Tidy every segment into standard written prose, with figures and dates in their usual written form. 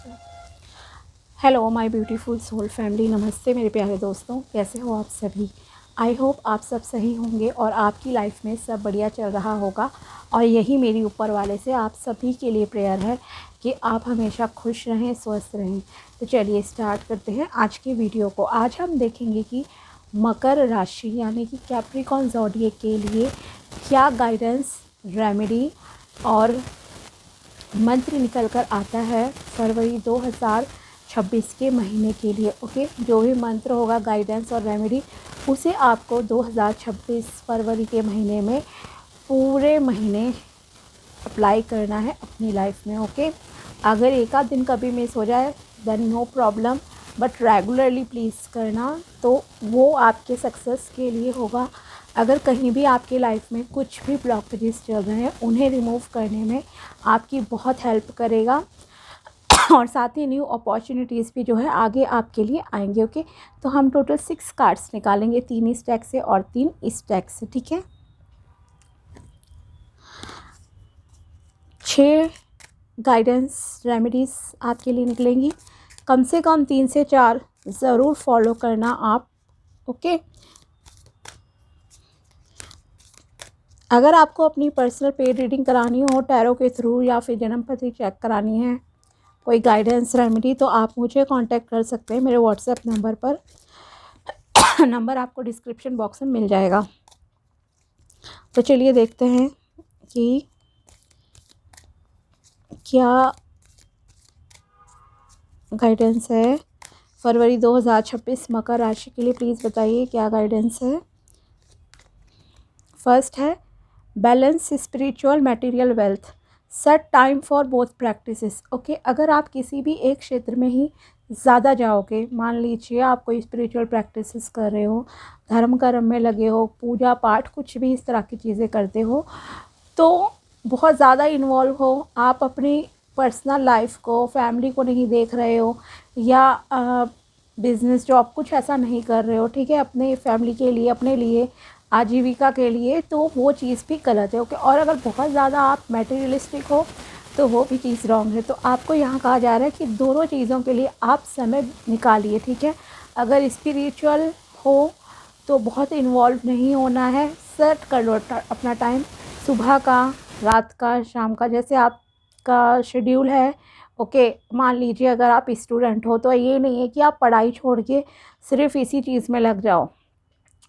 Hello my beautiful soul family, नमस्ते मेरे प्यारे दोस्तों, कैसे हो आप सभी। आई होप आप सब सही होंगे और आपकी लाइफ में सब बढ़िया चल रहा होगा। और यही मेरी ऊपर वाले से आप सभी के लिए प्रेयर है कि आप हमेशा खुश रहें, स्वस्थ रहें। तो चलिए स्टार्ट करते हैं आज की वीडियो को। आज हम देखेंगे कि मकर राशि यानी कि कैप्रिकॉन ज़ोडिएक के लिए क्या गाइडेंस, रेमेडी और मंत्र निकल कर आता है फरवरी 2026 के महीने के लिए। ओके, जो भी मंत्र होगा, गाइडेंस और रेमेडी, उसे आपको 2026 फरवरी के महीने में पूरे महीने अप्लाई करना है अपनी लाइफ में। ओके, अगर एक आध दिन कभी मिस हो जाए then no problem, but regularly please करना, तो वो आपके सक्सेस के लिए होगा। अगर कहीं भी आपकी लाइफ में कुछ भी ब्लॉकेजेस चल रहे हैं, उन्हें रिमूव करने में आपकी बहुत हेल्प करेगा और साथ ही न्यू अपॉर्चुनिटीज़ भी जो है आगे आपके लिए आएंगे। ओके, तो हम टोटल 6 कार्ड्स निकालेंगे, 3 इस टैग से और 3 इस टैग से। ठीक है, 6 गाइडेंस रेमेडीज़ आपके लिए निकलेंगी। कम से कम 3 से 4 ज़रूर फॉलो करना आप। ओके, अगर आपको अपनी पर्सनल पेड रीडिंग करानी हो टैरो के थ्रू या फिर जन्म पत्री चेक करानी है, कोई गाइडेंस रेमेडी, तो आप मुझे कांटेक्ट कर सकते हैं मेरे व्हाट्सएप नंबर पर। नंबर आपको डिस्क्रिप्शन बॉक्स में मिल जाएगा। तो चलिए देखते हैं कि क्या गाइडेंस है फरवरी 2026 मकर राशि के लिए। प्लीज़ बताइए क्या गाइडेंस है। फर्स्ट है balance spiritual material wealth, set time for both practices. Okay, अगर आप किसी भी एक क्षेत्र में ही ज़्यादा जाओगे, मान लीजिए आप कोई स्पिरिचुअल प्रैक्टिसेस कर रहे हो, धर्म कर्म में लगे हो, पूजा पाठ कुछ भी इस तरह की चीज़ें करते हो, तो बहुत ज़्यादा इन्वॉल्व हो, आप अपनी पर्सनल लाइफ को, फैमिली को नहीं देख रहे हो, या बिज़नेस जॉब कुछ ऐसा नहीं कर रहे हो, ठीक है, अपने फैमिली के लिए, अपने लिए, आजीविका के लिए, तो वो चीज़ भी गलत है। ओके, और अगर बहुत ज़्यादा आप मटेरियलिस्टिक हो तो वो भी चीज़ रॉन्ग है। तो आपको यहाँ कहा जा रहा है कि दोनों चीज़ों के लिए आप समय निकालिए। ठीक है, अगर स्पिरिचुअल हो तो बहुत इन्वॉल्व नहीं होना है, सेट कर लो अपना टाइम, सुबह का, रात का, शाम का, जैसे आपका शेड्यूल है। ओके, मान लीजिए अगर आप स्टूडेंट हो तो ये नहीं है कि आप पढ़ाई छोड़ के सिर्फ इसी चीज़ में लग जाओ।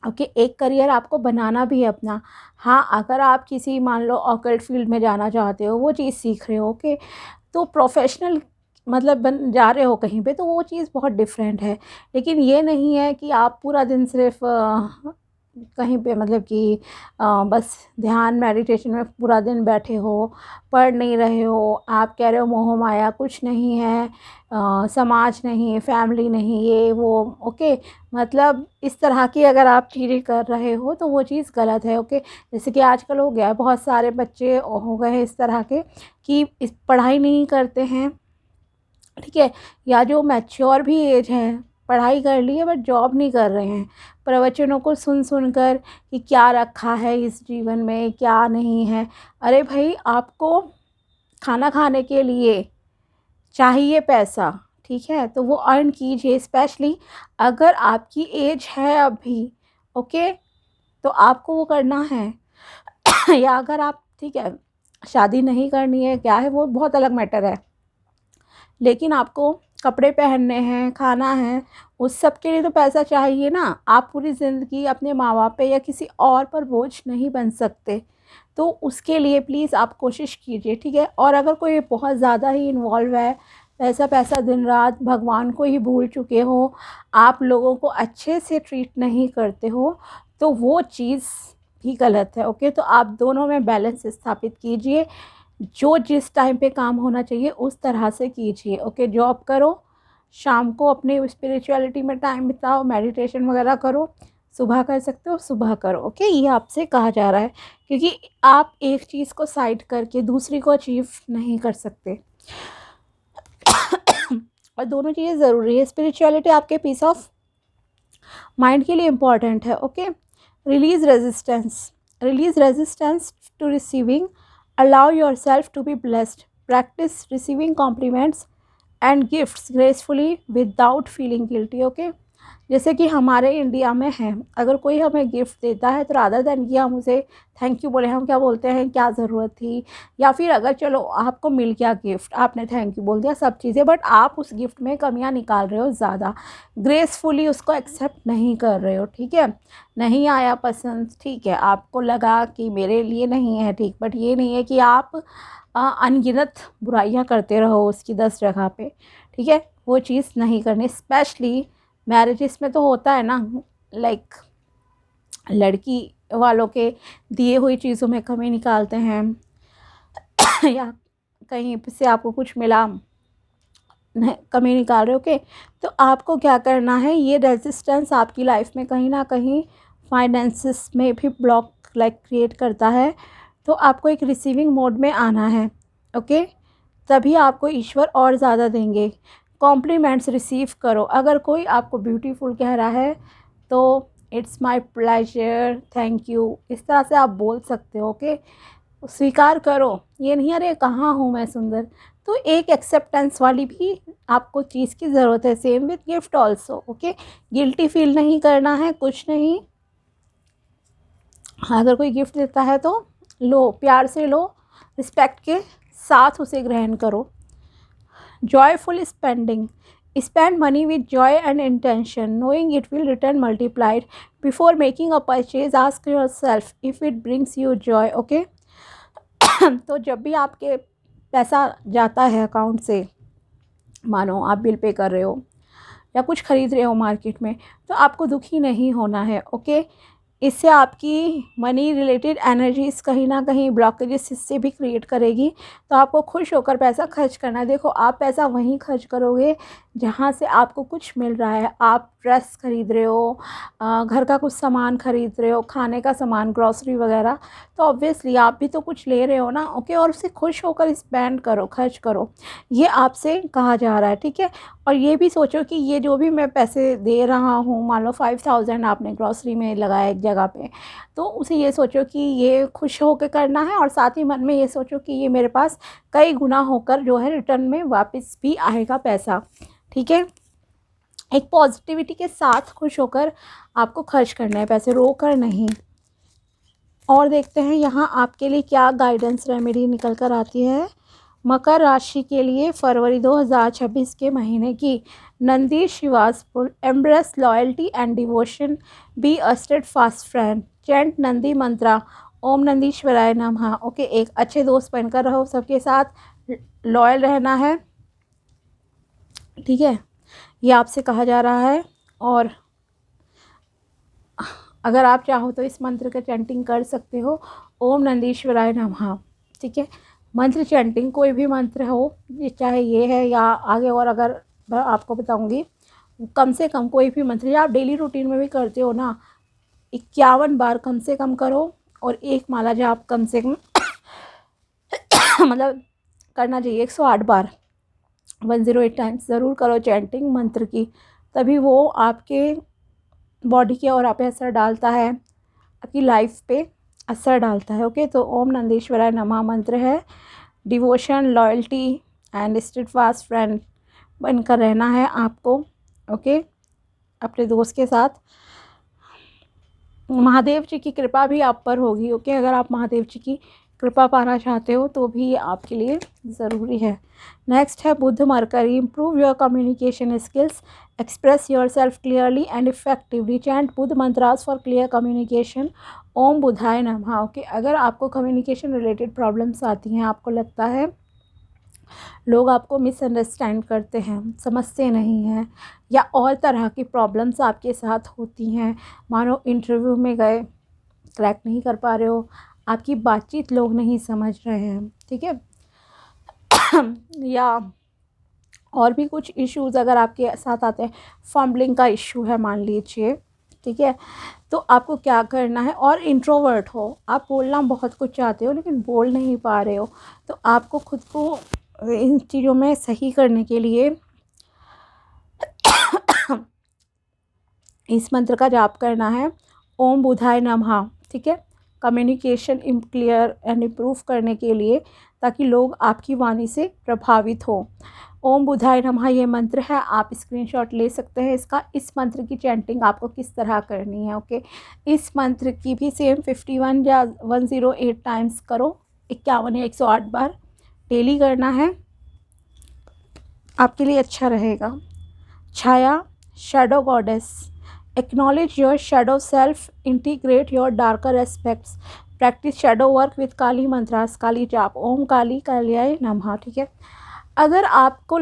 ओके, एक करियर आपको बनाना भी है अपना। हाँ, अगर आप किसी मान लो ऑकल्ट फील्ड में जाना चाहते हो, वो चीज़ सीख रहे हो, ओके, तो प्रोफेशनल मतलब बन जा रहे हो कहीं पे, तो वो चीज़ बहुत डिफरेंट है। लेकिन ये नहीं है कि आप पूरा दिन सिर्फ कहीं पे मतलब कि बस ध्यान मेडिटेशन में पूरा दिन बैठे हो, पढ़ नहीं रहे हो, आप कह रहे हो मोह माया कुछ नहीं है, समाज नहीं, फैमिली नहीं, ये वो। ओके, मतलब इस तरह की अगर आप चीज़ें कर रहे हो तो वो चीज़ गलत है। ओके, जैसे कि आजकल हो गया है, बहुत सारे बच्चे हो गए हैं इस तरह के कि इस पढ़ाई नहीं करते हैं, ठीक है, या जो मैच्योर भी एज है, पढ़ाई कर ली है बट जॉब नहीं कर रहे हैं, प्रवचनों को सुन सुन कर कि क्या रखा है इस जीवन में, क्या नहीं है। अरे भाई, आपको खाना खाने के लिए चाहिए पैसा, ठीक है, तो वो अर्न कीजिए, स्पेशली अगर आपकी एज है अभी। ओके, तो आपको वो करना है। या अगर आप, ठीक है, शादी नहीं करनी है, क्या है, वो बहुत अलग मैटर है, लेकिन आपको कपड़े पहनने हैं, खाना है, उस सब के लिए तो पैसा चाहिए ना। आप पूरी ज़िंदगी अपने माँ बाप पे या किसी और पर बोझ नहीं बन सकते, तो उसके लिए प्लीज़ आप कोशिश कीजिए। ठीक है, और अगर कोई बहुत ज़्यादा ही इन्वॉल्व है, पैसा पैसा दिन रात, भगवान को ही भूल चुके हो, आप लोगों को अच्छे से ट्रीट नहीं करते हो, तो वो चीज़ भी गलत है। ओके, तो आप दोनों में बैलेंस स्थापित कीजिए, जो जिस टाइम पे काम होना चाहिए उस तरह से कीजिए। ओके, जॉब करो, शाम को अपने स्पिरिचुअलिटी में टाइम बिताओ, मेडिटेशन वगैरह करो, सुबह कर सकते हो सुबह करो। ओके, ये आपसे कहा जा रहा है, क्योंकि आप एक चीज़ को साइड करके दूसरी को अचीव नहीं कर सकते। और दोनों चीज़ें ज़रूरी है। स्पिरिचुअलिटी आपके पीस ऑफ माइंड के लिए इम्पॉर्टेंट है। Okay, release resistance, release resistance to receiving, allow yourself to be blessed, practice receiving compliments and gifts gracefully without feeling guilty. Okay, जैसे कि हमारे इंडिया में है, अगर कोई हमें गिफ्ट देता है तो रादर देन कि हम उसे थैंक यू बोले, हम क्या बोलते हैं, क्या ज़रूरत थी, या फिर अगर चलो आपको मिल गया गिफ्ट, आपने थैंक यू बोल दिया सब चीज़ें, बट आप उस गिफ्ट में कमियां निकाल रहे हो ज़्यादा, ग्रेसफुली उसको एक्सेप्ट नहीं कर रहे हो। ठीक है, नहीं आया पसंद, ठीक है, आपको लगा कि मेरे लिए नहीं है, ठीक, बट ये नहीं है कि आप अनगिनत बुराइयां करते रहो उसकी 10 जगह पे। ठीक है, वो चीज़ नहीं करनी। स्पेशली मैरिजेस में तो होता है ना, लाइक लड़की वालों के दिए हुई चीज़ों में कमी निकालते हैं या कहीं से आपको कुछ मिला, कमी निकाल रहे हो। ओके, तो आपको क्या करना है, ये रेजिस्टेंस आपकी लाइफ में कहीं ना कहीं फाइनेंसिस में भी ब्लॉक लाइक क्रिएट करता है। तो आपको एक रिसीविंग मोड में आना है। ओके, तभी आपको ईश्वर और ज़्यादा देंगे। कॉम्प्लीमेंट्स रिसीव करो। अगर कोई आपको ब्यूटीफुल कह रहा है तो it's my pleasure, thank you, इस तरह से आप बोल सकते हो। ओके, स्वीकार करो, ये नहीं अरे कहाँ हूँ मैं सुंदर। तो एक एक्सेप्टेंस वाली भी आपको चीज़ की ज़रूरत है। Same with gift also. Okay, guilty feel नहीं करना है, कुछ नहीं। अगर कोई गिफ्ट देता है तो लो, प्यार से लो, रिस्पेक्ट के साथ उसे ग्रहण करो। Joyful spending, spend money with joy and intention, knowing it will return multiplied. Before making a purchase, ask yourself if it brings you joy. Okay, तो जब भी आपके पैसा जाता है अकाउंट से, मानो आप बिल पे कर रहे हो या कुछ खरीद रहे हो मार्केट में, तो आपको दुखी नहीं होना है। ओके, इससे आपकी मनी रिलेटेड एनर्जीज कहीं ना कहीं ब्लॉकेजेस इससे भी क्रिएट करेगी। तो आपको खुश होकर पैसा खर्च करना है। देखो, आप पैसा वहीं खर्च करोगे जहाँ से आपको कुछ मिल रहा है। आप ड्रेस खरीद रहे हो, घर का कुछ सामान खरीद रहे हो, खाने का सामान, ग्रॉसरी वगैरह, तो ऑब्वियसली आप भी तो कुछ ले रहे हो ना। ओके, और उससे खुश होकर स्पेंड करो, खर्च करो, ये आपसे कहा जा रहा है। ठीक है, और ये भी सोचो कि ये जो भी मैं पैसे दे रहा हूँ, मान लो 5000 आपने ग्रॉसरी में लगाया एक जगह पे, तो उसे ये सोचो कि ये खुश होकर करना है, और साथ ही मन में ये सोचो कि ये मेरे पास कई गुना होकर जो है रिटर्न में वापस भी आएगा पैसा। ठीक है, एक पॉजिटिविटी के साथ खुश होकर आपको खर्च करना है पैसे, रो कर नहीं। और देखते हैं यहाँ आपके लिए क्या गाइडेंस रेमेडी निकल कर आती है। मकर राशि के लिए फरवरी 2026 के महीने की। Nandi Srivastava, embrace loyalty and devotion, be a steadfast friend, chant Nandi mantra, Om नंदीश्वराय नमः। ओके, एक अच्छे दोस्त बनकर रहो, सबके साथ लॉयल रहना है। ठीक है, ये आपसे कहा जा रहा है। और अगर आप चाहो तो इस मंत्र का चैंटिंग कर सकते हो, ओम नंदीश्वराय नमः। ठीक है, मंत्र चैंटिंग कोई भी मंत्र हो, ये चाहे ये है या आगे, और अगर मैं आपको बताऊंगी, कम से कम कोई भी मंत्र या आप डेली रूटीन में भी करते हो ना, 51 बार कम से कम करो, और एक माला जाप कम से कम मतलब करना चाहिए 108 बार, 108 टाइम्स ज़रूर करो चैंटिंग मंत्र की, तभी वो आपके बॉडी के और आप पे असर डालता है, आपकी लाइफ पे असर डालता है। ओके, तो ओम नंदीश्वराय नमः मंत्र है। Devotion, loyalty and steadfast friend बनकर रहना है आपको। ओके, अपने दोस्त के साथ। महादेव जी की कृपा भी आप पर होगी। ओके, अगर आप महादेव जी की कृपा पाना चाहते हो तो भी ये आपके लिए ज़रूरी है। नेक्स्ट है Budh Mercury, improve your communication skills, express yourself clearly and effectively, chant Budh mantras for clear communication, Om बुधाय नमः। ओके, अगर आपको कम्युनिकेशन रिलेटेड प्रॉब्लम्स आती हैं, आपको लगता है लोग आपको मिसअंडरस्टैंड करते हैं, समझते नहीं हैं, या और तरह की प्रॉब्लम्स आपके साथ होती हैं, मानो इंटरव्यू में गए, क्रैक नहीं कर पा रहे हो, आपकी बातचीत लोग नहीं समझ रहे हैं, ठीक है या और भी कुछ इश्यूज़ अगर आपके साथ आते हैं, फंबलिंग का इशू है मान लीजिए, ठीक है, तो आपको क्या करना है, और इंट्रोवर्ट हो, आप बोलना बहुत कुछ चाहते हो लेकिन बोल नहीं पा रहे हो, तो आपको खुद को इन चीज़ों में सही करने के लिए इस मंत्र का जाप करना है, ओम बुधाय नमः। ठीक है, कम्युनिकेशन क्लियर एंड इम्प्रूव करने के लिए, ताकि लोग आपकी वाणी से प्रभावित हो। ओम बुधाय नमः ये मंत्र है, आप स्क्रीनशॉट ले सकते हैं इसका। इस मंत्र की चैंटिंग आपको किस तरह करनी है, ओके। इस मंत्र की भी सेम 51 या 108 टाइम्स करो, 51 या 108 बार डेली करना है, आपके लिए अच्छा रहेगा। Chhaya, shadow goddess, acknowledge your shadow self, integrate your darker aspects, practise shadow work with Kali mantras, Kali jaap, Om काली काल्याय नमः, ठीक है। अगर आपको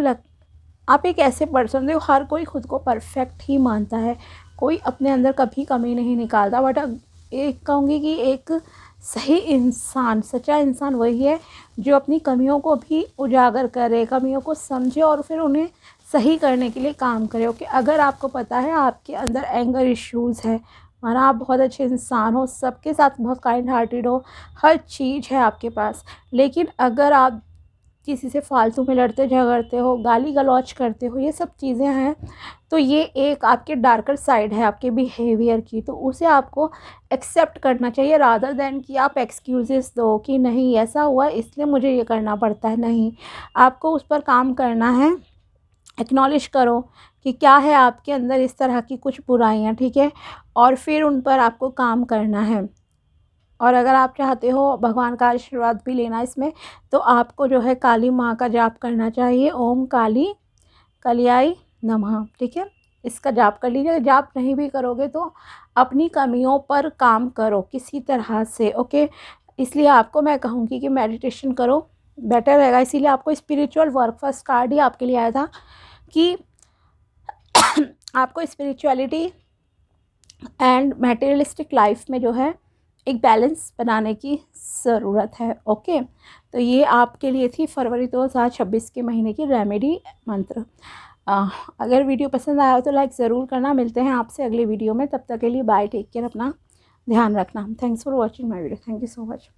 आप एक ऐसे पर्सन हो, हर कोई खुद को परफेक्ट ही मानता है, कोई अपने अंदर कभी कमी नहीं निकालता, बट एक कहूँगी कि एक सही इंसान, सच्चा इंसान वही है जो अपनी कमियों को भी उजागर करे, कमियों को समझे और फिर उन्हें सही करने के लिए काम करे, ओके। अगर आपको पता है आपके अंदर एंगर इश्यूज़ है, माना आप बहुत अच्छे इंसान हो, सबके साथ बहुत काइंड हार्टेड हो, हर चीज़ है आपके पास, लेकिन अगर आप किसी से फालतू में लड़ते झगड़ते हो, गाली गलौज करते हो, ये सब चीज़ें हैं, तो ये एक आपके डार्कर साइड है आपके बिहेवियर की, तो उसे आपको एक्सेप्ट करना चाहिए रादर देन कि आप एक्सक्यूज़ेस दो कि नहीं ऐसा हुआ इसलिए मुझे ये करना पड़ता है। नहीं, आपको उस पर काम करना है, एक्नॉलेज करो कि क्या है आपके अंदर इस तरह की कुछ बुराइयाँ, ठीक है, और फिर उन पर आपको काम करना है। और अगर आप चाहते हो भगवान का आशीर्वाद भी लेना इसमें, तो आपको जो है काली माँ का जाप करना चाहिए, ओम काली कल्याय नमः, ठीक है। इसका जाप कर लीजिए। जाप नहीं भी करोगे तो अपनी कमियों पर काम करो किसी तरह से, ओके। इसलिए आपको मैं कहूँगी कि मेडिटेशन करो, बेटर रहेगा। इसीलिए आपको स्पिरिचुअल वर्क फर्स्ट कार्ड ही आपके लिए आया था कि आपको स्पिरिचुअलिटी एंड मटेरियलिस्टिक लाइफ में जो है एक बैलेंस बनाने की ज़रूरत है, ओके। तो ये आपके लिए थी फरवरी 2026 के महीने की रेमेडी मंत्र। अगर वीडियो पसंद आया हो तो लाइक ज़रूर करना। मिलते हैं आपसे अगले वीडियो में, तब तक के लिए बाय, टेक केयर, अपना ध्यान रखना। Thanks for watching my video, thank you so much.